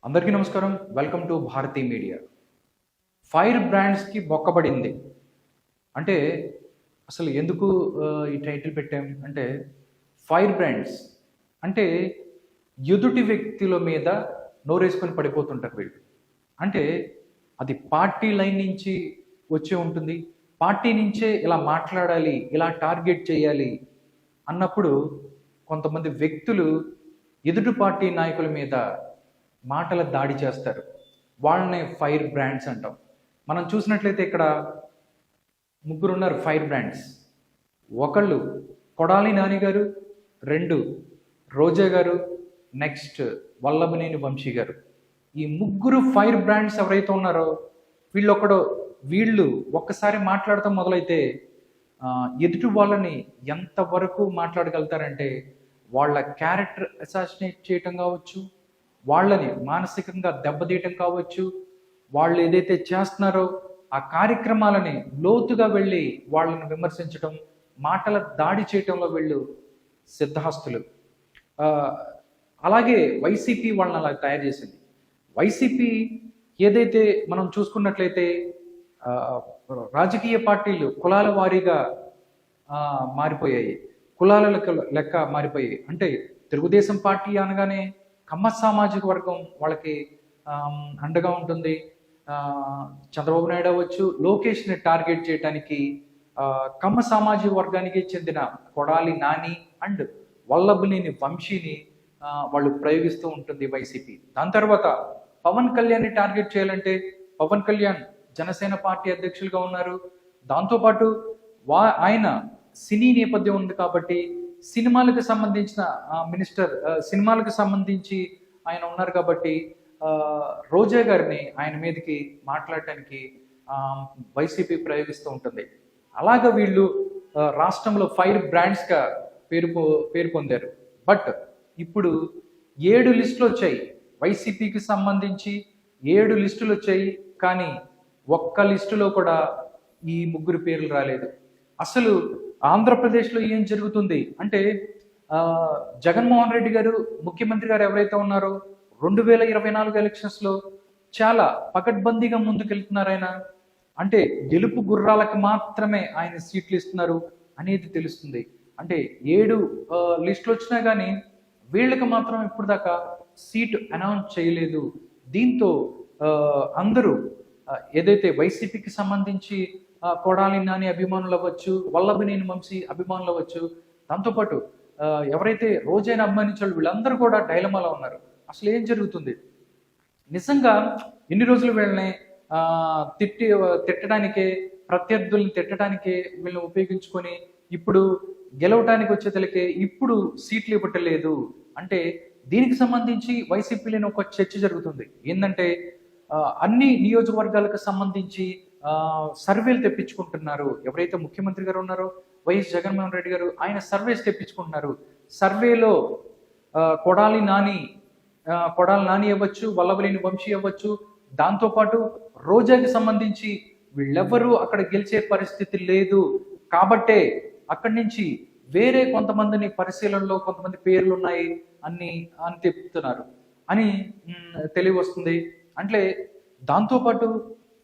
అందరికీ నమస్కారం. Welcome to Bharati media. Fire బ్రాండ్స్కి బొక్కబడింది అంటే అసలు ఎందుకు ఈ టైటిల్ పెట్టాం అంటే ఫైర్ బ్రాండ్స్ అంటే ఎదుటి వ్యక్తుల మీద నోరేసుకొని పడిపోతుంటారు వీళ్ళు. అంటే అది పార్టీ లైన్ నుంచి వచ్చే ఉంటుంది. పార్టీ నుంచే ఇలా మాట్లాడాలి, ఇలా టార్గెట్ చేయాలి అన్నప్పుడు కొంతమంది వ్యక్తులు ఎదుటి పార్టీ నాయకుల మీద మాటల దాడి చేస్తారు. వాళ్ళని ఫైర్ బ్రాండ్స్ అంటాం. మనం చూసినట్లయితే ఇక్కడ ముగ్గురు ఉన్నారు ఫైర్ బ్రాండ్స్. ఒకళ్ళు కొడాలి నాని గారు, రెండు రోజా గారు, నెక్స్ట్ వల్లభనేని వంశీ గారు. ఈ ముగ్గురు ఫైర్ బ్రాండ్స్ ఎవరైతే ఉన్నారో వీళ్ళు ఒక్కసారి మాట్లాడటం మొదలైతే ఎదుటి వాళ్ళని ఎంతవరకు మాట్లాడగలుగుతారంటే వాళ్ళ క్యారెక్టర్ అసాసినేట్ చేయటం కావచ్చు, వాళ్ళని మానసికంగా దెబ్బతీయటం కావచ్చు, వాళ్ళు ఏదైతే చేస్తున్నారో ఆ కార్యక్రమాలని లోతుగా వెళ్ళి వాళ్ళని విమర్శించటం, మాటల దాడి చేయటంలో వీళ్ళు సిద్ధహస్తులు. అలాగే వైసీపీ వాళ్ళని అలా తయారు చేసింది. వైసీపీ ఏదైతే మనం చూసుకున్నట్లయితే రాజకీయ పార్టీలు కులాల వారీగా మారిపోయాయి, కులాల లెక్క మారిపోయాయి. అంటే తెలుగుదేశం పార్టీ అనగానే కమ్మ సామాజిక వర్గం వాళ్ళకి అండగా ఉంటుంది. చంద్రబాబు నాయుడు అవ్వచ్చు, లోకేష్ని టార్గెట్ చేయడానికి కమ్మ సామాజిక వర్గానికి చెందిన కొడాలి నాని అండ్ వల్లభనేని వంశీని వాళ్ళు ప్రయోగిస్తూ ఉంటుంది వైసీపీ. దాని తర్వాత పవన్ కళ్యాణ్ని టార్గెట్ చేయాలంటే పవన్ కళ్యాణ్ జనసేన పార్టీ అధ్యక్షులుగా ఉన్నారు. దాంతోపాటు ఆయన సినీ నేపథ్యం ఉంది కాబట్టి సినిమాలకు సంబంధించిన మినిస్టర్, సినిమాలకు సంబంధించి ఆయన ఉన్నారు కాబట్టి రోజా గారిని ఆయన మీదకి మాట్లాడటానికి వైసీపీ ప్రయోగిస్తూ ఉంటుంది. అలాగా వీళ్ళు రాష్ట్రంలో ఫైర్ బ్రాండ్స్గా పేరు పొందారు. బట్ ఇప్పుడు 7 లిస్టులు వచ్చాయి. వైసీపీకి సంబంధించి 7 లిస్టులు వచ్చాయి. కానీ ఒక్క లిస్టులో కూడా ఈ ముగ్గురు పేర్లు రాలేదు. అసలు ఆంధ్రప్రదేశ్లో ఏం జరుగుతుంది అంటే జగన్మోహన్ రెడ్డి గారు ముఖ్యమంత్రి గారు ఎవరైతే ఉన్నారో 2024 ఎలక్షన్స్లో చాలా పకడ్బందీగా ముందుకెళ్తున్నారు ఆయన. అంటే గెలుపు గుర్రాలకు మాత్రమే ఆయన సీట్లు ఇస్తున్నారు అనేది తెలుస్తుంది. అంటే 7 లిస్టులు వచ్చినా కానీ వీళ్ళకి మాత్రం ఇప్పుడు దాకా సీటు అనౌన్స్ చేయలేదు. దీంతో అందరూ ఏదైతే వైసీపీకి సంబంధించి కొడాలి నాని అభిమానులు అవ్వచ్చు, వల్లభనేని వంశీ అభిమానులు అవ్వచ్చు, దాంతోపాటు ఎవరైతే రోజైన అభిమానించాలో వీళ్ళందరూ కూడా డైలమాలో ఉన్నారు. అసలు ఏం జరుగుతుంది? నిజంగా ఎన్ని రోజులు వీళ్ళని తిట్టడానికే, ప్రత్యర్థుల్ని తిట్టడానికే వీళ్ళని ఉపయోగించుకొని ఇప్పుడు గెలవటానికి వచ్చేతలకే ఇప్పుడు సీట్లు ఇవ్వటలేదు అంటే దీనికి సంబంధించి వైసీపీలోని ఒక చర్చ జరుగుతుంది. ఏంటంటే అన్ని నియోజకవర్గాలకు సంబంధించి సర్వేలు తెప్పించుకుంటున్నారు. ఎవరైతే ముఖ్యమంత్రి గారు ఉన్నారో వైఎస్ జగన్మోహన్ రెడ్డి గారు, ఆయన సర్వేస్ తెప్పించుకుంటున్నారు. సర్వేలో కొడాలి నాని అవ్వచ్చు, వల్లభనేని వంశీ అవ్వచ్చు, దాంతోపాటు రోజాకి సంబంధించి వీళ్ళెవ్వరూ అక్కడ గెలిచే పరిస్థితి లేదు కాబట్టే అక్కడి నుంచి వేరే కొంతమందిని పరిశీలనలో కొంతమంది పేర్లు ఉన్నాయి అని చెప్తున్నారు అని తెలియవస్తుంది. అంటే దాంతోపాటు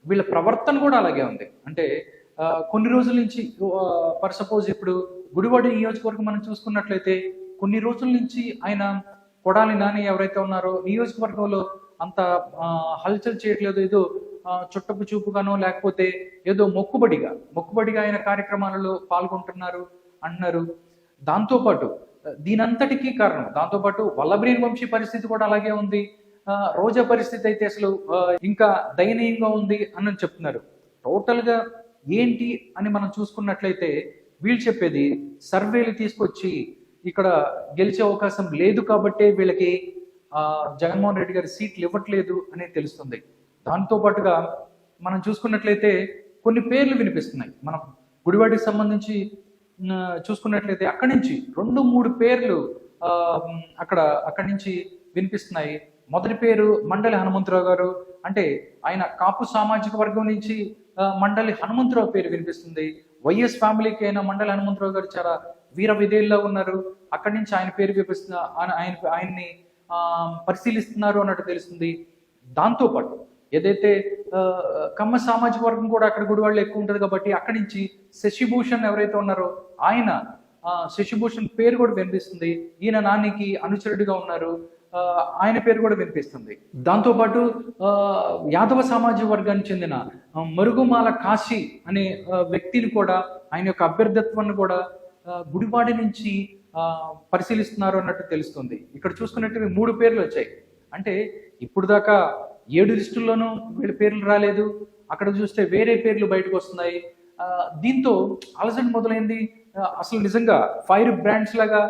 వీళ్ళ ప్రవర్తన కూడా అలాగే ఉంది. అంటే కొన్ని రోజుల నుంచి ఫర్ సపోజ్ ఇప్పుడు గుడివాడ నియోజకవర్గం మనం చూసుకున్నట్లయితే కొన్ని రోజుల నుంచి ఆయన కొడాలి నాని ఎవరైతే ఉన్నారో నియోజకవర్గంలో అంత హల్చల్ చేయట్లేదు. ఏదో చుట్టపు చూపుగానో లేకపోతే ఏదో మొక్కుబడిగా ఆయన కార్యక్రమాలలో పాల్గొంటున్నారు అంటున్నారు. దాంతోపాటు దీనంతటికీ కారణం దాంతోపాటు వల్లభనేని వంశీ పరిస్థితి కూడా అలాగే ఉంది. రోజా పరిస్థితి అయితే అసలు ఇంకా దయనీయంగా ఉంది అని చెప్తున్నారు. టోటల్గా ఏంటి అని మనం చూసుకున్నట్లయితే వీళ్ళు చెప్పేది సర్వేలు తీసుకొచ్చి ఇక్కడ గెలిచే అవకాశం లేదు కాబట్టే వీళ్ళకి జగన్మోహన్ రెడ్డి గారి సీట్లు ఇవ్వట్లేదు అనేది తెలుస్తుంది. దాంతోపాటుగా మనం చూసుకున్నట్లయితే కొన్ని పేర్లు వినిపిస్తున్నాయి. మనం గుడివాడికి సంబంధించి చూసుకున్నట్లయితే అక్కడి నుంచి 2-3 పేర్లు అక్కడి నుంచి వినిపిస్తున్నాయి. మొదటి పేరు మండలి హనుమంతరావు గారు. అంటే ఆయన కాపు సామాజిక వర్గం నుంచి మండలి హనుమంతరావు పేరు వినిపిస్తుంది. వైఎస్ ఫ్యామిలీకి అయిన మండలి హనుమంతరావు గారు చాలా వీర విధేయుల్లో ఉన్నారు. అక్కడి నుంచి ఆయన పేరు వినిపిస్తున్న ఆయన్ని పరిశీలిస్తున్నారు అన్నట్టు తెలుస్తుంది. దాంతోపాటు ఏదైతే కమ్మ సామాజిక వర్గం కూడా అక్కడ గుడివాళ్ళు ఎక్కువ ఉంటుంది కాబట్టి అక్కడి నుంచి శశిభూషణ్ ఎవరైతే ఉన్నారో ఆయన శశిభూషణ్ పేరు కూడా వినిపిస్తుంది. ఈయన నానికి అనుచరుడిగా ఉన్నారు, ఆయన పేరు కూడా వినిపిస్తుంది. దాంతోపాటు యాదవ సామాజిక వర్గానికి చెందిన మరుగుమాల కాశీ అనే వ్యక్తిని కూడా ఆయన యొక్క అభ్యర్థిత్వాన్ని కూడా గుడివాడి నుంచి పరిశీలిస్తున్నారు అన్నట్టు తెలుస్తుంది. ఇక్కడ చూసుకున్నట్టు 3 పేర్లు వచ్చాయి. అంటే ఇప్పుడు దాకా 7 లిస్టుల్లోనూ వీళ్ళ పేర్లు రాలేదు, అక్కడ చూస్తే వేరే పేర్లు బయటకు వస్తున్నాయి. దీంతో అలజడి మొదలైంది. అసలు నిజంగా ఫైర్ బ్రాండ్స్ లాగా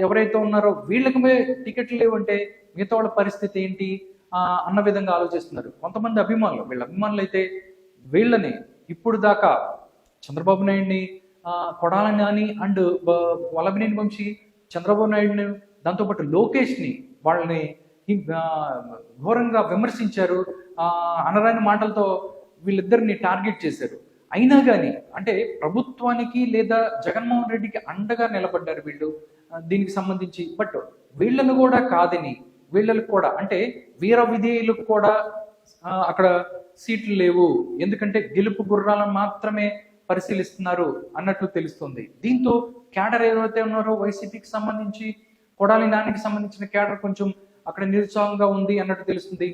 ఎవరైతే ఉన్నారో వీళ్ళకి టికెట్లు లేవంటే మిగతా వాళ్ళ పరిస్థితి ఏంటి అన్న విధంగా ఆలోచిస్తున్నారు కొంతమంది అభిమానులు. వీళ్ళ అభిమానులు అయితే వీళ్ళని ఇప్పుడు దాకా చంద్రబాబు నాయుడిని, కొడాల నాని అండ్ వల్లభనేని వంశీ, చంద్రబాబు నాయుడిని, దాంతోపాటు లోకేష్ని వాళ్ళని ఘోరంగా విమర్శించారు, అనరాని మాటలతో వీళ్ళిద్దరిని టార్గెట్ చేశారు. అయినా కానీ అంటే ప్రభుత్వానికి లేదా జగన్మోహన్ రెడ్డికి అండగా నిలబడ్డారు వీళ్ళు దీనికి సంబంధించి. బట్ వీళ్ళను కూడా కాదని వీళ్ళకు కూడా అంటే వీర విధేయులకు కూడా అక్కడ సీట్లు లేవు, ఎందుకంటే గెలుపు గుర్రాలను మాత్రమే పరిశీలిస్తున్నారు అన్నట్టు తెలుస్తుంది. దీంతో క్యాడర్ ఏదైతే ఉన్నారో వైసీపీకి సంబంధించి కొడాలి నానికి సంబంధించిన క్యాడర్ కొంచెం అక్కడ నిరుత్సాహంగా ఉంది అన్నట్టు తెలుస్తుంది.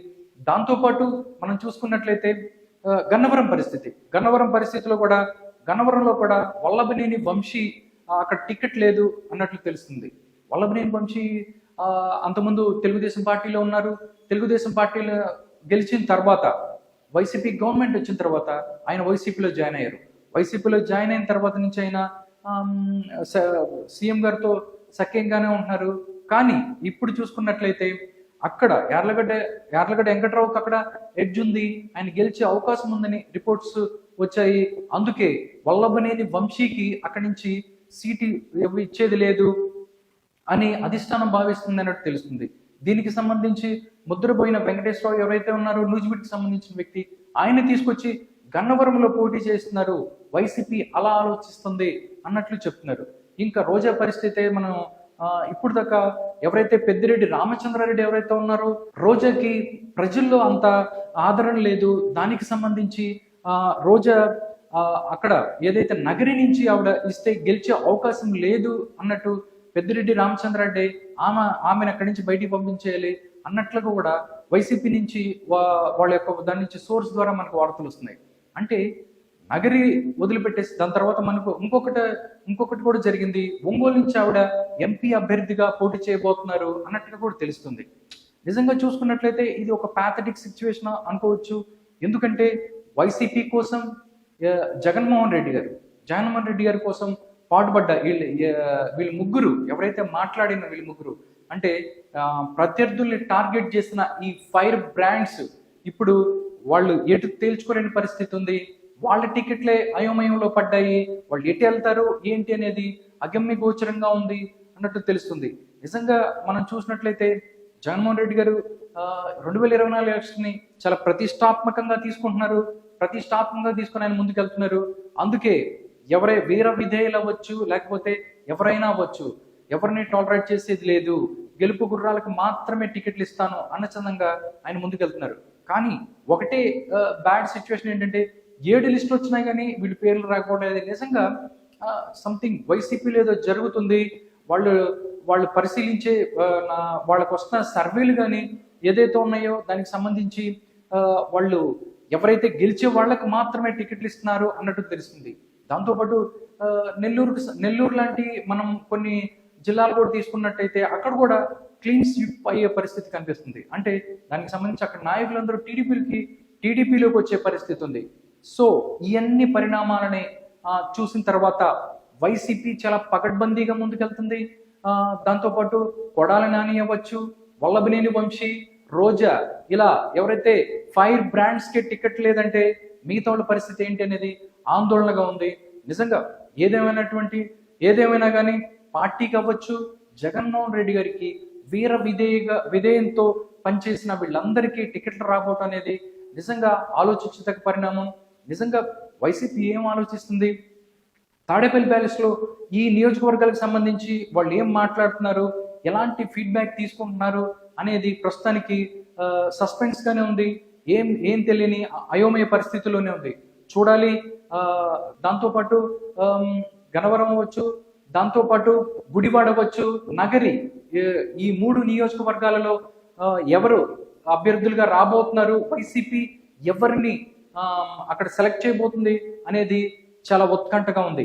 దాంతోపాటు మనం చూసుకున్నట్లయితే గన్నవరం పరిస్థితిలో కూడా గన్నవరంలో కూడా వల్లభనేని వంశీ అక్కడ టికెట్ లేదు అన్నట్లు తెలుస్తుంది. వల్లభనేని వంశీ అంతకుముందు తెలుగుదేశం పార్టీలో ఉన్నారు. తెలుగుదేశం పార్టీలో గెలిచిన తర్వాత వైసీపీ గవర్నమెంట్ వచ్చిన తర్వాత ఆయన వైసీపీలో జాయిన్ అయ్యారు. వైసీపీలో జాయిన్ అయిన తర్వాత నుంచి ఆయన సీఎం గారితో సఖ్యంగానే ఉంటున్నారు. కానీ ఇప్పుడు చూసుకున్నట్లయితే అక్కడ యార్లగడ్డ వెంకట్రావుకి అక్కడ ఎడ్జ్ ఉంది, ఆయన గెలిచే అవకాశం ఉందని రిపోర్ట్స్ వచ్చాయి. అందుకే వల్లభనేని వంశీకి అక్కడి నుంచి సీటు ఇచ్చేది లేదు అని అధిష్టానం భావిస్తుంది అన్నట్టు తెలుస్తుంది. దీనికి సంబంధించి ముద్రపోయిన వెంకటేశ్వరరావు ఎవరైతే ఉన్నారో నూజివీడ్కి సంబంధించిన వ్యక్తి, ఆయన తీసుకొచ్చి గన్నవరంలో పోటీ చేస్తున్నారు, వైసీపీ అలా ఆలోచిస్తుంది అన్నట్లు చెప్తున్నారు. ఇంకా రోజా పరిస్థితి మనం ఇప్పుడు దాకా ఎవరైతే పెద్దిరెడ్డి రామచంద్రారెడ్డి ఎవరైతే ఉన్నారో రోజాకి ప్రజల్లో అంత ఆదరణ లేదు. దానికి సంబంధించి రోజా అక్కడ ఏదైతే నగరి నుంచి ఆవిడ ఇస్తే గెలిచే అవకాశం లేదు అన్నట్టు పెద్దిరెడ్డి రామచంద్రారెడ్డి ఆమెను అక్కడి నుంచి బయటికి పంపించేయాలి అన్నట్లుగా కూడా వైసీపీ నుంచి వాళ్ళ యొక్క దాని నుంచి సోర్స్ ద్వారా మనకు వార్తలు వస్తున్నాయి. అంటే నగరి వదిలిపెట్టేసి దాని తర్వాత మనకు ఇంకొకటి కూడా జరిగింది. ఒంగోలు నుంచి ఆవిడ ఎంపీ అభ్యర్థిగా పోటీ చేయబోతున్నారు అన్నట్టుగా కూడా తెలుస్తుంది. నిజంగా చూసుకున్నట్లయితే ఇది ఒక ప్యాథటిక్ సిచ్యువేషన్ అనుకోవచ్చు. ఎందుకంటే వైసీపీ కోసం జగన్మోహన్ రెడ్డి గారి కోసం పాటుపడ్డ వీళ్ళు ముగ్గురు ఎవరైతే మాట్లాడిన వీళ్ళు ముగ్గురు అంటే ప్రత్యర్థుల్ని టార్గెట్ చేసిన ఈ ఫైర్ బ్రాండ్స్ ఇప్పుడు వాళ్ళు ఎటు తేల్చుకోలేని పరిస్థితి ఉంది. వాళ్ళ టికెట్లే అయోమయంలో పడ్డాయి. వాళ్ళు ఎటు వెళ్తారు ఏంటి అనేది అగమ్య గోచరంగా ఉంది అన్నట్టు తెలుస్తుంది. నిజంగా మనం చూసినట్లయితే జగన్మోహన్ రెడ్డి గారు 2024 ఎలక్షన్ ని చాలా ప్రతిష్టాత్మకంగా తీసుకుని ఆయన ముందుకు వెళ్తున్నారు. అందుకే వీర విధేయులు అవ్వచ్చు, లేకపోతే ఎవరైనా అవ్వచ్చు, ఎవరిని టాలరేట్ చేసేది లేదు, గెలుపు గుర్రాలకు మాత్రమే టికెట్లు ఇస్తాను అన్నచందంగా ఆయన ముందుకెళ్తున్నారు. కానీ ఒకటే బ్యాడ్ సిచ్యువేషన్ ఏంటంటే 7 లిస్టులు వచ్చినాయి కానీ వీళ్ళు పేర్లు రాకపోవడం నిజంగా సంథింగ్ వైసీపీలో ఏదో జరుగుతుంది. వాళ్ళు పరిశీలించే వాళ్ళకు వస్తున్న సర్వేలు కానీ ఏదైతే ఉన్నాయో దానికి సంబంధించి వాళ్ళు ఎవరైతే వాళ్ళకు మాత్రమే టికెట్లు ఇస్తున్నారు అన్నట్టు తెలుస్తుంది. దాంతోపాటు నెల్లూరు లాంటి మనం కొన్ని జిల్లాలు కూడా తీసుకున్నట్టయితే అక్కడ కూడా క్లీన్ స్వీప్ అయ్యే పరిస్థితి కనిపిస్తుంది. అంటే దానికి సంబంధించి అక్కడ నాయకులందరూ టీడీపీలోకి వచ్చే పరిస్థితి ఉంది. సో ఇవన్నీ పరిణామాలని చూసిన తర్వాత వైసీపీ చాలా పకడ్బందీగా ముందుకెళ్తుంది. దాంతోపాటు కొడాలి నాని అవ్వచ్చు, వల్లభనేని వంశీ, రోజా ఇలా ఎవరైతే ఫైర్ బ్రాండ్స్ కి టికెట్ లేదంటే మిగతా వాళ్ళ పరిస్థితి ఏంటి అనేది ఆందోళనగా ఉంది. నిజంగా ఏదేమైనా కానీ పార్టీకి అవ్వచ్చు, జగన్మోహన్ రెడ్డి గారికి వీర విధేయంతో పనిచేసిన వీళ్ళందరికీ టికెట్లు రాబోవటం అనేది నిజంగా ఆలోచించదగ్గ పరిణామం. నిజంగా వైసీపీ ఏం ఆలోచిస్తుంది, తాడేపల్లి ప్యాలెస్లో ఈ నియోజకవర్గాలకు సంబంధించి వాళ్ళు ఏం మాట్లాడుతున్నారు, ఎలాంటి ఫీడ్బ్యాక్ తీసుకుంటున్నారు అనేది ప్రస్తుతానికి సస్పెన్స్ గానే ఉంది. ఏం ఏం తెలియని అయోమయ పరిస్థితిలోనే ఉంది. చూడాలి. దాంతోపాటు గన్నవరం అవ్వచ్చు, దాంతోపాటు గుడివాడ అవ్వచ్చు, నగరి, ఈ 3 నియోజకవర్గాలలో ఎవరు అభ్యర్థులుగా రాబోతున్నారు, వైసీపీ ఎవరిని అక్కడ సెలెక్ట్ చేయబోతుంది అనేది చాలా ఉత్కంఠగా ఉంది.